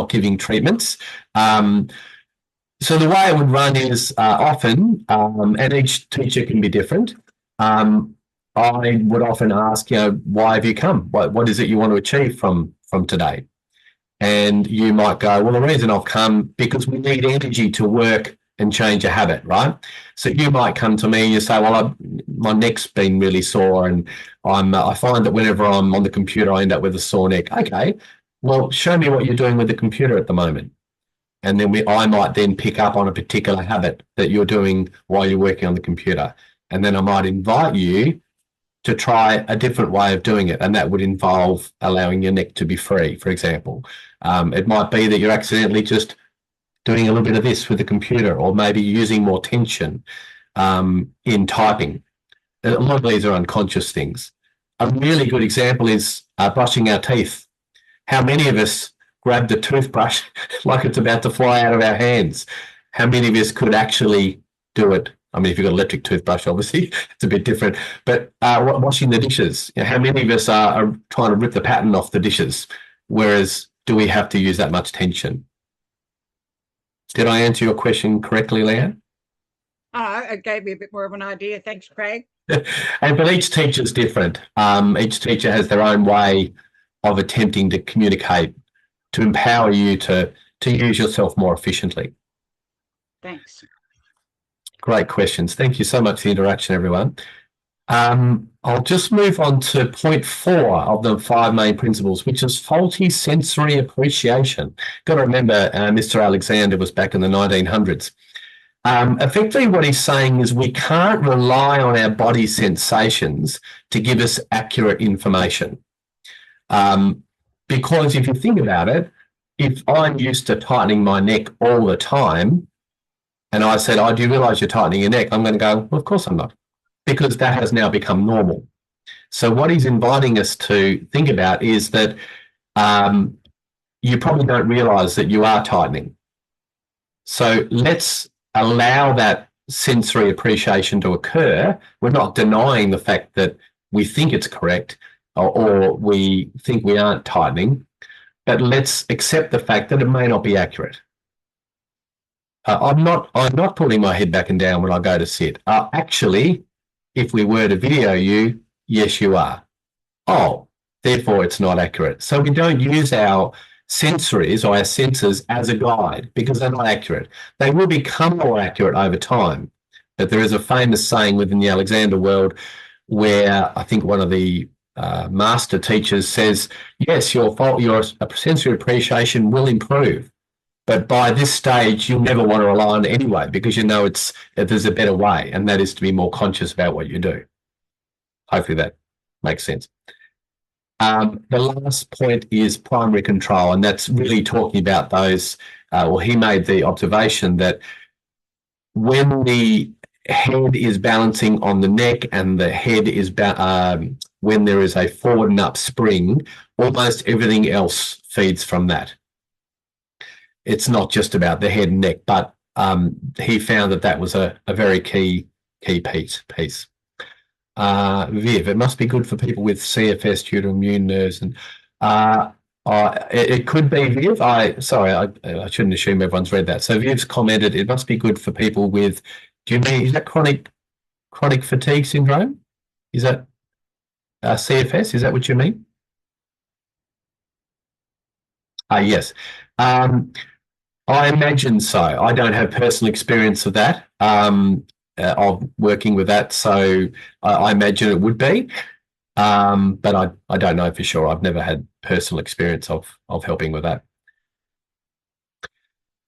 [SPEAKER 1] giving treatments. So the way it would run is often, and each teacher can be different. I would often ask, why have you come? What is it you want to achieve from today? And you might go, well, the reason I've come because we need energy to work and change a habit, right? So you might come to me and you say, well, my neck's been really sore and I find that whenever I'm on the computer, I end up with a sore neck. Okay, well, show me what you're doing with the computer at the moment. And then I might then pick up on a particular habit that you're doing while you're working on the computer. And then I might invite you to try a different way of doing it. And that would involve allowing your neck to be free, for example. It might be that you're accidentally just doing a little bit of this with the computer, or maybe using more tension in typing. A lot of these are unconscious things. A really good example is brushing our teeth. How many of us grab the toothbrush like it's about to fly out of our hands? how many of us could actually do it? I mean, if you've got an electric toothbrush, obviously, it's a bit different. But washing the dishes, how many of us are trying to rip the pattern off the dishes? Whereas, do we have to use that much tension? Did I answer your question correctly, Leanne?
[SPEAKER 8] It gave me a bit more of an idea. Thanks, Craig.
[SPEAKER 1] But each teacher's different. Each teacher has their own way of attempting to communicate to empower you to use yourself more efficiently.
[SPEAKER 8] Thanks.
[SPEAKER 1] Great questions. Thank you so much for the interaction, everyone. I'll just move on to point 4 of the 5 main principles, which is faulty sensory appreciation. Got to remember, Mr. Alexander was back in the 1900s. Effectively, what he's saying is we can't rely on our body sensations to give us accurate information. Because if you think about it, if I'm used to tightening my neck all the time, and I said, "Oh, do you realise you're tightening your neck?" I'm going to go, "Well, of course I'm not," because that has now become normal. So what he's inviting us to think about is that you probably don't realise that you are tightening. So let's allow that sensory appreciation to occur. We're not denying the fact that we think it's correct or we think we aren't tightening, but let's accept the fact that it may not be accurate. I'm not pulling my head back and down when I go to sit. Actually, if we were to video you, yes, you are. Oh, therefore it's not accurate. So we don't use our sensories or our senses as a guide because they're not accurate. They will become more accurate over time. But there is a famous saying within the Alexander world where I think one of the master teachers says, yes, your sensory appreciation will improve. But by this stage, you'll never want to rely on it anyway because you know there's a better way, and that is to be more conscious about what you do. Hopefully that makes sense. The last point is primary control, and that's really talking about those, he made the observation that when the head is balancing on the neck and the head is, when there is a forward and up spring, almost everything else feeds from that. It's not just about the head and neck, but he found that was a very key piece. Viv, it must be good for people with CFS due to immune nerves, and it could be Viv. I shouldn't assume everyone's read that. So Viv's commented it must be good for people with. Do you mean is that chronic fatigue syndrome? Is that CFS? Is that what you mean? Yes. I imagine so. I don't have personal experience of that, of working with that, so I imagine it would be, but I don't know for sure. I've never had personal experience of helping with that.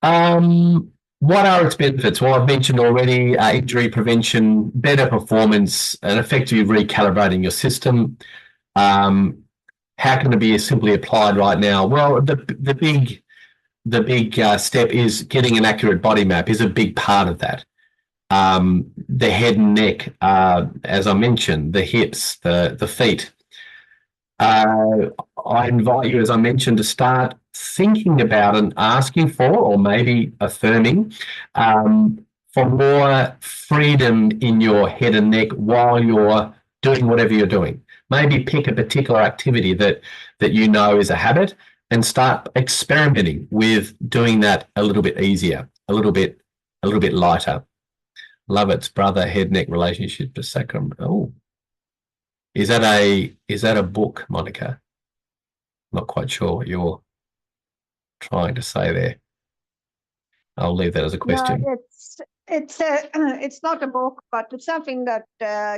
[SPEAKER 1] What are its benefits? Well, I've mentioned already injury prevention, better performance, and effectively recalibrating your system. How can it be simply applied right now? Well, the big step is getting an accurate body map is a big part of that. The head and neck, as I mentioned, the hips, the feet. I invite you, as I mentioned, to start thinking about and asking for, or maybe affirming, for more freedom in your head and neck while you're doing whatever you're doing. Maybe pick a particular activity that you know is a habit and start experimenting with doing that a little bit easier, a little bit lighter. Lovett's brother head neck relationship to sacrum. Oh, is that a book, Monica? Not quite sure what you're trying to say there. I'll leave that as a question.
[SPEAKER 7] No, it's not a book, but it's something that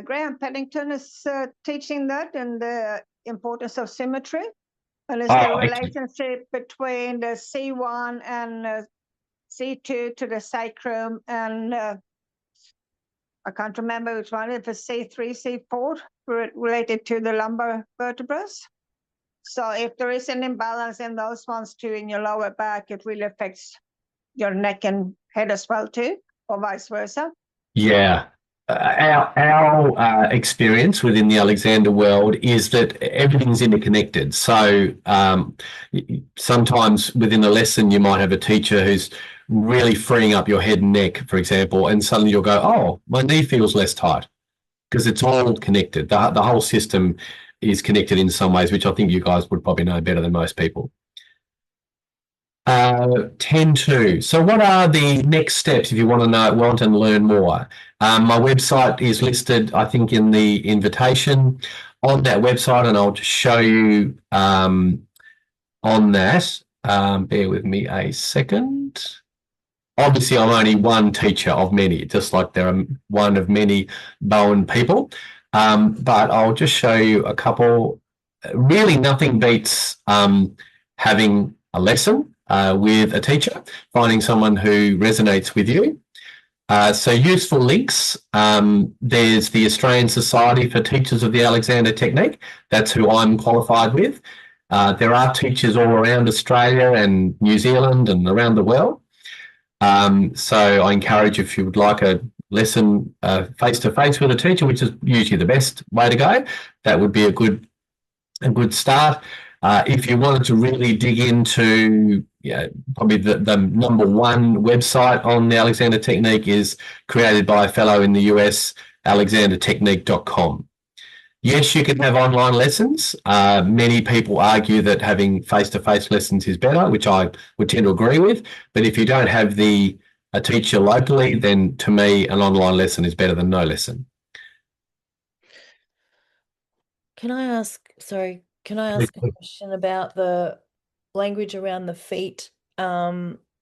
[SPEAKER 7] Graham Pennington is teaching that, and the importance of symmetry, and it's the relationship between the C1 and C2 to the sacrum, and I can't remember which one, if it's C3, C4, related to the lumbar vertebrae. So if there is an imbalance in those ones too in your lower back, it really affects your neck and head as well too, or vice versa. Yeah.
[SPEAKER 1] Our experience within the Alexander world is that everything's interconnected. So sometimes within a lesson, you might have a teacher who's really freeing up your head and neck, for example, and suddenly you'll go, oh, my knee feels less tight, because it's all connected. The whole system is connected in some ways, which I think you guys would probably know better than most people. 10.2. So what are the next steps if you want and learn more? My website is listed, I think, in the invitation on that website, and I'll just show you on that. Bear with me a second. Obviously, I'm only one teacher of many, just like there are one of many Bowen people. But I'll just show you a couple. Really, nothing beats having a lesson with a teacher, finding someone who resonates with you. So useful links. There's the Australian Society for Teachers of the Alexander Technique. That's who I'm qualified with. There are teachers all around Australia and New Zealand and around the world. So I encourage, if you would like a lesson face-to-face with a teacher, which is usually the best way to go, that would be a good start. If you wanted to really dig into, probably the number one website on the Alexander Technique is created by a fellow in the US, alexandertechnique.com. Yes, you can have online lessons. Many people argue that having face-to-face lessons is better, which I would tend to agree with. But if you don't have a teacher locally, then to me, an online lesson is better than no lesson.
[SPEAKER 4] Can I ask a question about the language around the feet,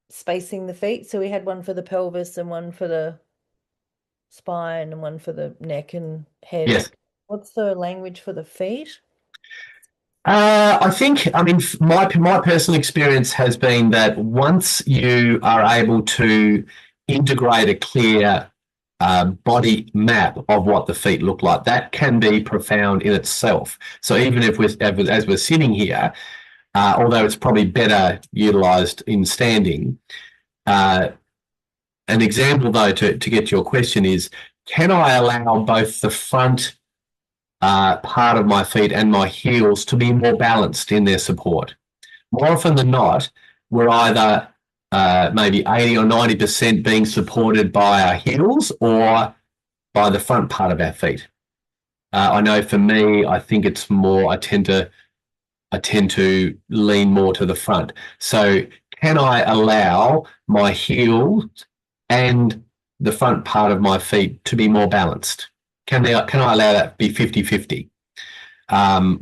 [SPEAKER 4] spacing the feet? So we had one for the pelvis and one for the spine and one for the neck and head.
[SPEAKER 1] Yes.
[SPEAKER 4] What's the language for the feet?
[SPEAKER 1] I mean, my personal experience has been that once you are able to integrate a clear body map of what the feet look like, that can be profound in itself. So even if as we're sitting here, although it's probably better utilised in standing, an example though to get to your question is, can I allow both the front part of my feet and my heels to be more balanced in their support? More often than not, we're either maybe 80 or 90% being supported by our heels or by the front part of our feet. I know for me, I think it's more, I tend to lean more to the front. So can I allow my heels and the front part of my feet to be more balanced? Can I allow that to be 50-50,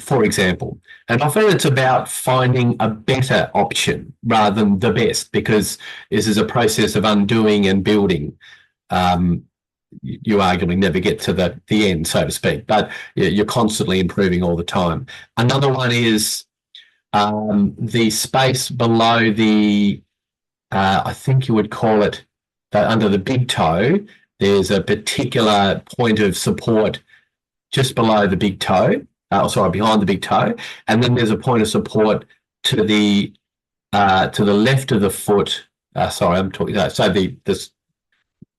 [SPEAKER 1] for example? And often it's about finding a better option rather than the best, because this is a process of undoing and building. You arguably never get to the end, so to speak, but you're constantly improving all the time. Another one is the space below the, I think you would call it, under the big toe. There's a particular point of support just below the big toe, behind the big toe, and then there's a point of support to the left of the foot.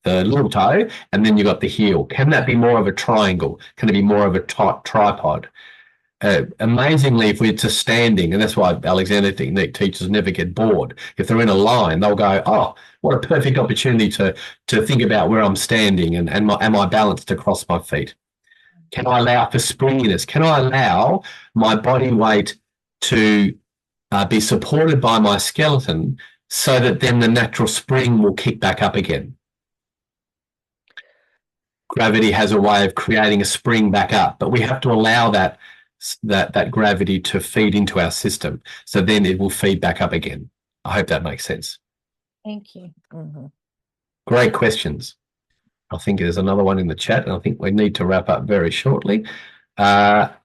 [SPEAKER 1] The little toe, and then you've got the heel. Can that be more of a triangle? Can it be more of a tripod? Amazingly, if we're just standing, and that's why Alexander Technique teachers never get bored. If they're in a line, they'll go, oh, what a perfect opportunity to think about where I'm standing and am I balanced across my feet? Can I allow for springiness? Can I allow my body weight to be supported by my skeleton so that then the natural spring will kick back up again? Gravity has a way of creating a spring back up, but we have to allow that gravity to feed into our system, so then it will feed back up again. I hope that makes sense.
[SPEAKER 4] Thank you. Mm-hmm.
[SPEAKER 1] Great questions. I think there's another one in the chat, and I think we need to wrap up very shortly. Karen,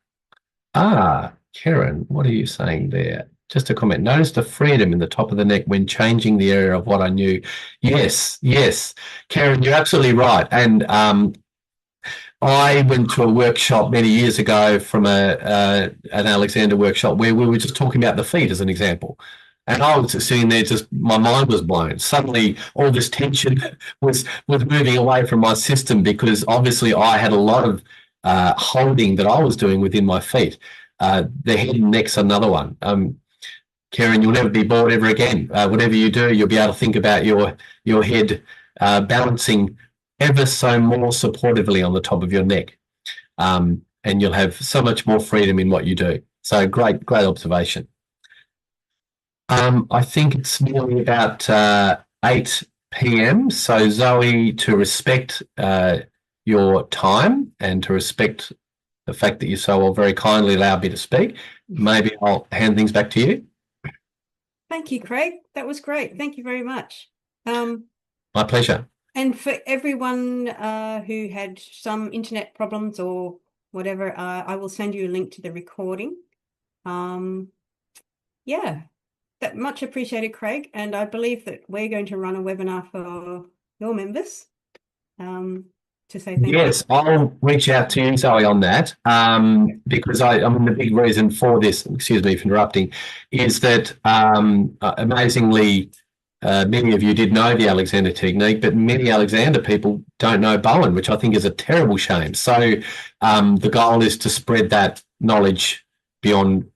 [SPEAKER 1] what are you saying there? Just a comment. Notice the freedom in the top of the neck when changing the area of what I knew. Yes, Karen, you're absolutely right. And I went to a workshop many years ago from an Alexander workshop where we were just talking about the feet as an example. And I was sitting there, just my mind was blown. Suddenly, all this tension was moving away from my system, because obviously I had a lot of holding that I was doing within my feet. The head and neck's another one. Karen, you'll never be bored ever again. Whatever you do, you'll be able to think about your head balancing ever so more supportively on the top of your neck. And you'll have so much more freedom in what you do. So great observation. I think it's nearly about 8 p.m. So Zoe, to respect your time and to respect the fact that you so very kindly allowed me to speak, maybe I'll hand things back to you.
[SPEAKER 3] Thank you, Craig. That was great. Thank you very much.
[SPEAKER 1] My pleasure.
[SPEAKER 3] And for everyone who had some internet problems or whatever, I will send you a link to the recording. Yeah, that much appreciated, Craig. And I believe that we're going to run a webinar for your members to say thank you.
[SPEAKER 1] Yes, I'll reach out to you, Zoe, on that because I mean, the big reason for this, excuse me for interrupting, is that amazingly, many of you did know the Alexander technique, but many Alexander people don't know Bowen, which I think is a terrible shame. So the goal is to spread that knowledge beyond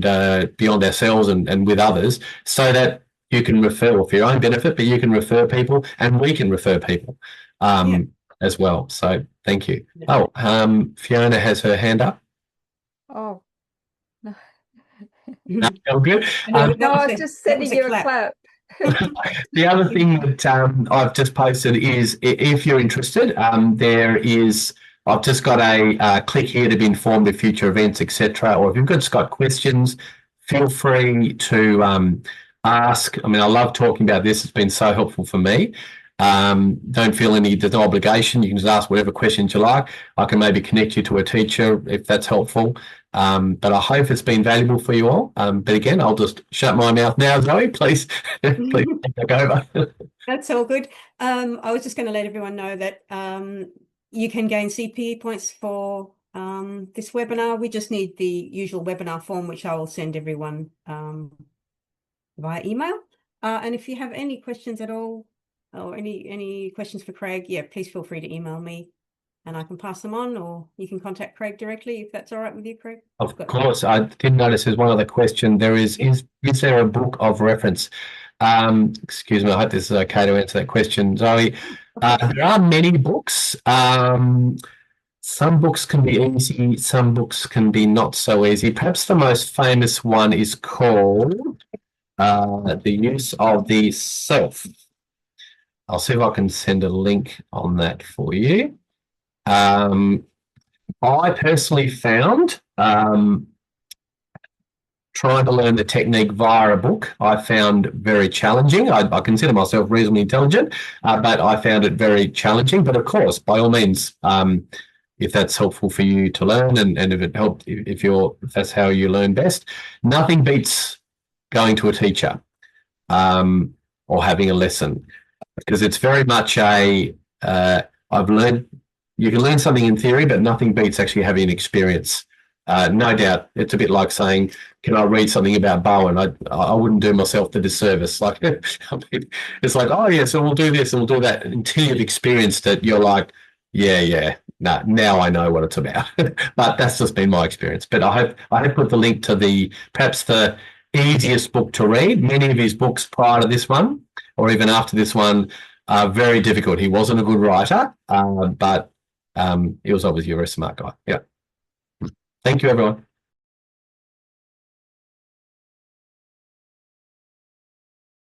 [SPEAKER 1] ourselves and with others, so that you can refer for your own benefit, but you can refer people and we can refer people as well. So thank you. Oh, Fiona has her hand up.
[SPEAKER 2] Oh, no.
[SPEAKER 1] No, all good.
[SPEAKER 2] No, I was just sending you a clap.
[SPEAKER 1] The other thing that I've just posted is, if you're interested, I've just got a click here to be informed of future events, etc. Or if you've just got questions, feel free to ask. I mean, I love talking about this. It's been so helpful for me. Don't feel there's no obligation. You can just ask whatever questions you like. I can maybe connect you to a teacher if that's helpful. But I hope it's been valuable for you all. But again, I'll just shut my mouth now, Zoe. Please take over.
[SPEAKER 3] That's all good. I was just going to let everyone know that you can gain CPE points for this webinar. We just need the usual webinar form, which I will send everyone via email. And if you have any questions at all, or any questions for Craig, yeah, please feel free to email me and I can pass them on, or you can contact Craig directly if that's all right with you, Craig.
[SPEAKER 1] Of course. I did notice there's one other question. There is there a book of reference? Excuse me, I hope this is okay to answer that question, Zoe. There are many books. Some books can be easy, some books can be not so easy. Perhaps the most famous one is called The Use of the Self. I'll see if I can send a link on that for you. I personally found trying to learn the technique via a book, I found very challenging. I consider myself reasonably intelligent, but I found it very challenging. But of course, by all means, if that's helpful for you to learn and if it helped, if that's how you learn best, nothing beats going to a teacher or having a lesson. Because it's very much I've learned, you can learn something in theory, but nothing beats actually having an experience. No doubt, it's a bit like saying, can I read something about Bowen? I wouldn't do myself the disservice. Like, I mean, it's like, oh, yeah, so we'll do this and we'll do that. Until you've experienced it, you're like, yeah, no, now I know what it's about. But that's just been my experience. But I have put the link to perhaps the easiest book to read. Many of his books prior to this one, or even after this one, are very difficult. He wasn't a good writer, but he was obviously a very smart guy. Yeah. Thank you, everyone.